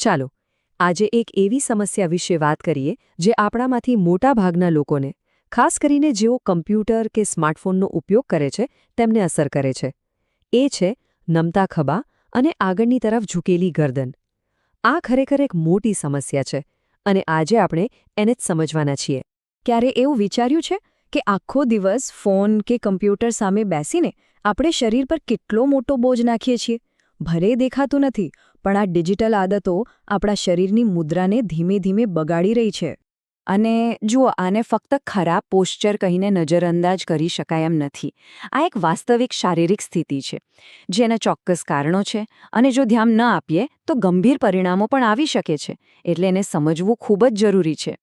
ચાલો આજે એક એવી સમસ્યા વિશે વાત કરીએ જે આપણામાંથી મોટાભાગના લોકોને, ખાસ કરીને જેઓ કમ્પ્યુટર કે સ્માર્ટફોનનો ઉપયોગ કરે છે તેમને અસર કરે છે. એ છે નમતા ખભા અને આગળની તરફ ઝૂકેલી ગરદન. આ ખરેખર એક મોટી સમસ્યા છે અને આજે આપણે એને જ સમજવાના છીએ. ક્યારે એવું વિચાર્યું છે કે આખો દિવસ ફોન કે કમ્પ્યુટર સામે બેસીને આપણે શરીર પર કેટલો મોટો બોજ નાખીએ છીએ? ભલે દેખાતું નથી, પણ આ ડિજિટલ આદતો આપણા શરીરની મુદ્રાને ધીમે ધીમે બગાડી રહી છે. અને જુઓ, આને ફક્ત ખરાબ પોસ્ચર કહીને નજરઅંદાજ કરી શકાય એમ નથી. આ એક વાસ્તવિક શારીરિક સ્થિતિ છે, જેના ચોક્કસ કારણો છે અને જો ધ્યાન ન આપીએ તો ગંભીર પરિણામો પણ આવી શકે છે. એટલે એને સમજવું ખૂબ જ જરૂરી છે.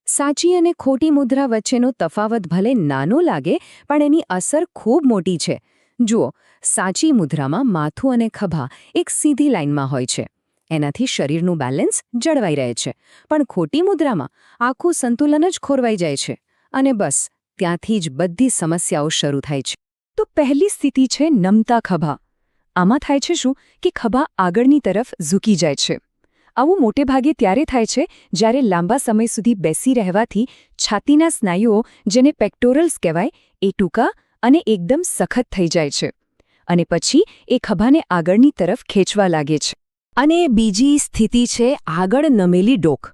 સાચી અને ખોટી મુદ્રા વચ્ચેનો તફાવત ભલે નાનો લાગે, પણ એની અસર ખૂબ મોટી છે. જુઓ, સાચી મુદ્રામાં માથું અને ખભા એક સીધી લાઇનમાં હોય છે. એનાથી શરીરનું બેલેન્સ જળવાઈ રહે છે. પણ ખોટી મુદ્રામાં આખું સંતુલન જ ખોરવાઈ જાય છે અને બસ ત્યાંથી જ બધી સમસ્યાઓ શરૂ થાય છે. તો પહેલી સ્થિતિ છે નમતા ખભા. આમાં થાય છે શું કે ખભા આગળની તરફ ઝૂકી જાય છે. આવું મોટે ભાગે ત્યારે થાય છે જ્યારે લાંબા સમય સુધી બેસી રહેવાથી છાતીના સ્નાયુઓ, જેને પેક્ટોરલ્સ કહેવાય, એ ટૂંકા અને એકદમ સખત થઈ જાય છે અને પછી એ ખભાને આગળની તરફ ખેંચવા લાગે છે. અને બીજી સ્થિતિ છે આગળ નમેલી ડોક.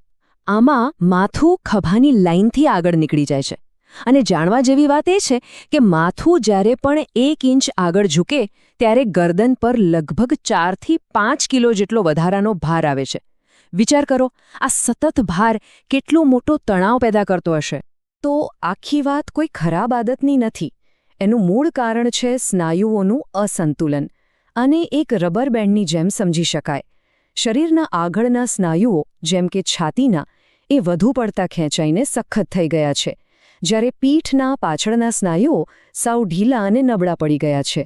આમાં માથું ખભાની લાઇનથી આગળ નીકળી જાય છે અને જાણવા જેવી વાત એ છે કે માથું જ્યારે પણ 1 ઇંચ આગળ ઝૂકે ત્યારે ગરદન પર લગભગ 4 થી 5 કિલો જેટલો વધારાનો ભાર આવે છે. વિચાર કરો, આ સતત ભાર કેટલો મોટો તણાવ પેદા કરતો હશે. તો આખી વાત કોઈ ખરાબ આદતની નથી. એનું મૂળ કારણ છે સ્નાયુઓનું અસંતુલન. અને એક રબર બેન્ડની જેમ સમજી શકાય. શરીરના આગળના સ્નાયુઓ, જેમ કે છાતીના, એ વધુ પડતા ખેંચાઈને સખત થઈ ગયા છે, જ્યારે પીઠના પાછળના સ્નાયુઓ સાવ ઢીલા અને નબળા પડી ગયા છે.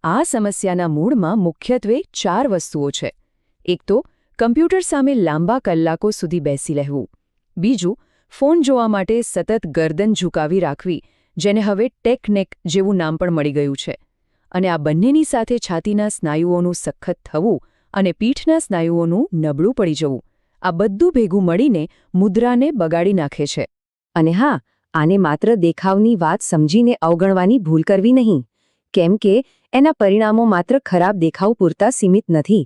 આ સમસ્યાના મૂળમાં મુખ્યત્વે 4 વસ્તુઓ છે. એક તો કમ્પ્યુટર સામે લાંબા કલાકો સુધી બેસી રહેવું. બીજું, ફોન જોવા માટે સતત ગરદન ઝુકાવી રાખવી, જેને હવે ટેક નેક જેવું નામ પણ મળી ગયું છે. અને આ બંનેની સાથે છાતીના સ્નાયુઓનું સખત થવું અને પીઠના સ્નાયુઓનું નબળું પડી જવું, આ બધું ભેગું મળીને મુદ્રાને બગાડી નાખે છે. અને હા, આને માત્ર દેખાવની વાત સમજીને અવગણવાની ભૂલ કરવી નહીં, કેમ કે એના પરિણામો માત્ર ખરાબ દેખાવ પૂરતા સીમિત નથી.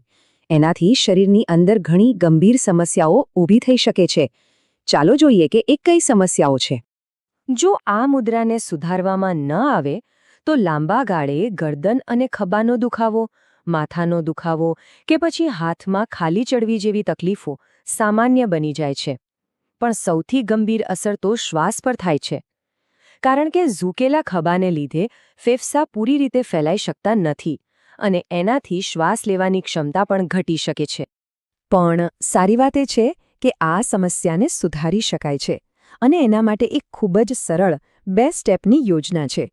એનાથી શરીરની અંદર ઘણી ગંભીર સમસ્યાઓ ઊભી થઈ શકે છે. ચાલો જોઈએ કે એ કઈ સમસ્યાઓ છે. જો આ મુદ્રાને સુધારવામાં ન આવે તો લાંબા ગાળે ગરદન અને ખભાનો દુખાવો, માથાનો દુખાવો કે પછી હાથમાં ખાલી ચડવી જેવી તકલીફો સામાન્ય બની જાય છે. પણ સૌથી ગંભીર અસર તો શ્વાસ પર થાય છે. કારણ કે ઝૂકેલા ખભાને લીધે ફેફસાં પૂરી રીતે ફેલાઈ શકતા નથી અને એનાથી શ્વાસ લેવાની ક્ષમતા પણ ઘટી શકે છે. પણ સારી વાત એ છે કે આ સમસ્યાને સુધારી શકાય છે અને એના માટે એક ખૂબ જ સરળ 2 સ્ટેપની યોજના છે.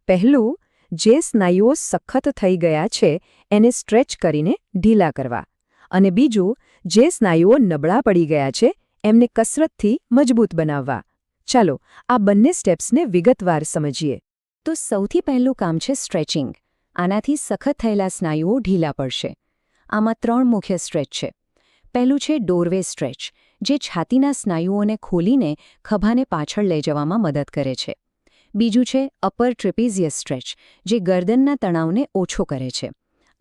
પહેલું, જે સ્નાયુઓ સખત થઈ ગયા છે એને સ્ટ્રેચ કરીને ઢીલા કરવા. અને બીજું, જે સ્નાયુઓ નબળા પડી ગયા છે એમને કસરતથી મજબૂત બનાવવા. ચાલો આ બંને સ્ટેપ્સને વિગતવાર સમજીએ. તો સૌથી પહેલું કામ છે સ્ટ્રેચિંગ. આનાથી સખત થયેલા સ્નાયુઓ ઢીલા પડશે. આમાં 3 મુખ્ય સ્ટ્રેચ છે. પહેલું છે ડોરવે સ્ટ્રેચ, જે છાતીના સ્નાયુઓને ખોલીને ખભાને પાછળ લઈ જવામાં મદદ કરે છે. બીજું છે અપર ટ્રેપેઝિયસ સ્ટ્રેચ, જે ગરદનના તણાવને ઓછો કરે છે.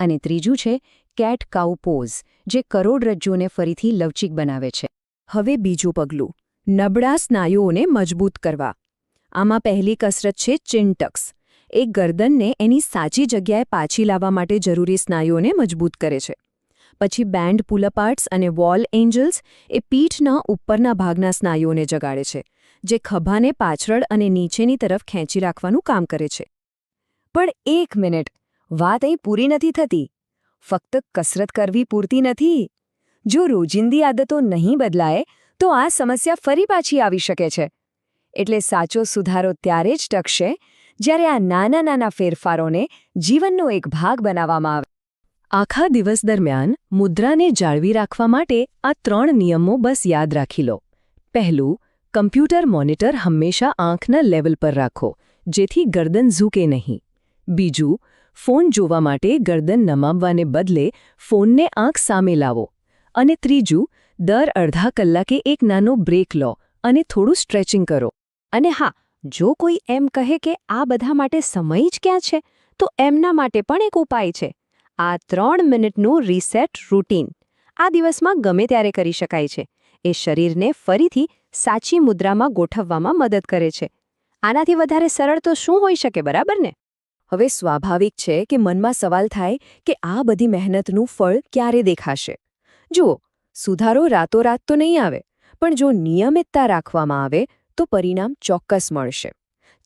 અને ત્રીજું છે કેટ કાઉ પોઝ, જે કરોડરજ્જુને ફરીથી લવચીક બનાવે છે. હવે બીજું પગલું, નબળા સ્નાયુઓને મજબૂત કરવા. આમાં પહેલી કસરત છે ચિન ટક્સ. એ ગરદનને એની સાચી જગ્યાએ પાછી લાવવા માટે જરૂરી સ્નાયુઓને મજબૂત કરે છે. પછી બેન્ડ પુલઅપાર્ટ્સ અને વોલ એન્જલ્સ એ પીઠના ઉપરના ભાગના સ્નાયુઓને જગાડે છે, જે ખભાને પાછળ અને નીચેની તરફ ખેંચી રાખવાનું કામ કરે છે. પણ એક મિનિટ, વાત અહીં પૂરી નથી થતી. ફક્ત કસરત કરવી પૂરતી નથી. જો રોજિંદી આદતો નહીં બદલાય તો આ સમસ્યા ફરી પાછી આવી શકે છે. એટલે સાચો સુધારો ત્યારે જ ટકશે જ્યારે આ નાના નાના ફેરફારોને જીવનનો એક ભાગ બનાવવામાં આવે. આખા દિવસ દરમિયાન મુદ્રાને જાળવી રાખવા માટે આ 3 નિયમો બસ યાદ રાખી લો. પહેલું, કમ્પ્યુટર મોનિટર હંમેશા આંખના લેવલ પર રાખો, જેથી ગરદન ઝૂકે નહીં. બીજું, ફોન જોવા માટે ગરદન નમાવવાને બદલે ફોનને આંખ સામે લાવો. અને ત્રીજું, દર અડધા કલાકે એક નાનો બ્રેક લો અને થોડું સ્ટ્રેચિંગ કરો. અને હા, જો કોઈ એમ કહે કે આ બધા માટે સમય જ ક્યાં છે, તો એમના માટે પણ એક ઉપાય છે. આ 3 મિનિટનું રીસેટ રૂટીન. આ દિવસમાં ગમે ત્યારે કરી શકાય છે. એ શરીરને ફરીથી સાચી મુદ્રામાં ગોઠવવામાં મદદ કરે છે. આનાથી વધારે સરળ તો શું હોઈ શકે, બરાબર ને? હવે સ્વાભાવિક છે કે મનમાં સવાલ થાય કે આ બધી મહેનતનું ફળ ક્યારે દેખાશે? જુઓ, સુધારો રાતોરાત તો નહીં આવે, પણ જો નિયમિતતા રાખવામાં આવે તો પરિણામ ચોક્કસ મળશે.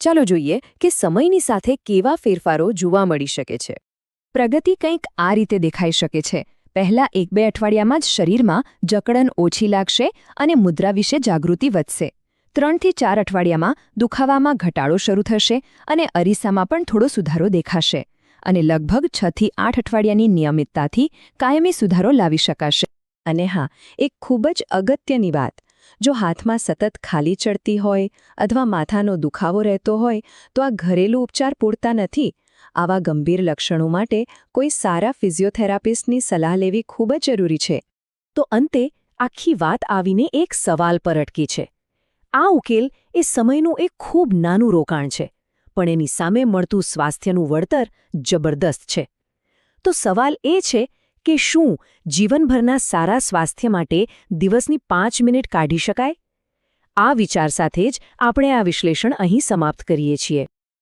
ચાલો જોઈએ કે સમયની સાથે કેવા ફેરફારો જોવા મળી શકે છે. પ્રગતિ કંઈક આ રીતે દેખાઈ શકે છે. પહેલા 1-2 અઠવાડિયામાં જ શરીરમાં જકડન ઓછી લાગશે અને મુદ્રા વિશે જાગૃતિ વધશે. 3 થી 4 અઠવાડિયામાં દુખાવામાં ઘટાડો શરૂ થશે અને અરીસામાં પણ થોડો સુધારો દેખાશે. અને લગભગ 6 થી 8 અઠવાડિયાની નિયમિતતાથી કાયમી સુધારો લાવી શકાશે. અને હા, એક ખૂબ જ અગત્યની વાત, જો હાથમાં સતત ખાલી ચડતી હોય અથવા માથાનો દુખાવો રહેતો હોય તો આ ઘરેલું ઉપચાર પૂરતા નથી. આવા ગંભીર લક્ષણો માટે કોઈ સારા ફિઝિયોથેરાપિસ્ટની સલાહ લેવી ખૂબ જ જરૂરી છે. તો અંતે આખી વાત આવીને એક સવાલ પર અટકી છે. આ ઉકેલ એ સમયનું એક ખૂબ નાનું રોકાણ છે, પણ એની સામે મળતું સ્વાસ્થ્યનું વળતર જબરદસ્ત છે. તો સવાલ એ છે કે શું જીવનભરના સારા સ્વાસ્થ્ય માટે દિવસની 5 મિનિટ કાઢી શકાય? આ વિચાર સાથે જ આપણે આ વિશ્લેષણ અહીં સમાપ્ત કરીએ છીએ.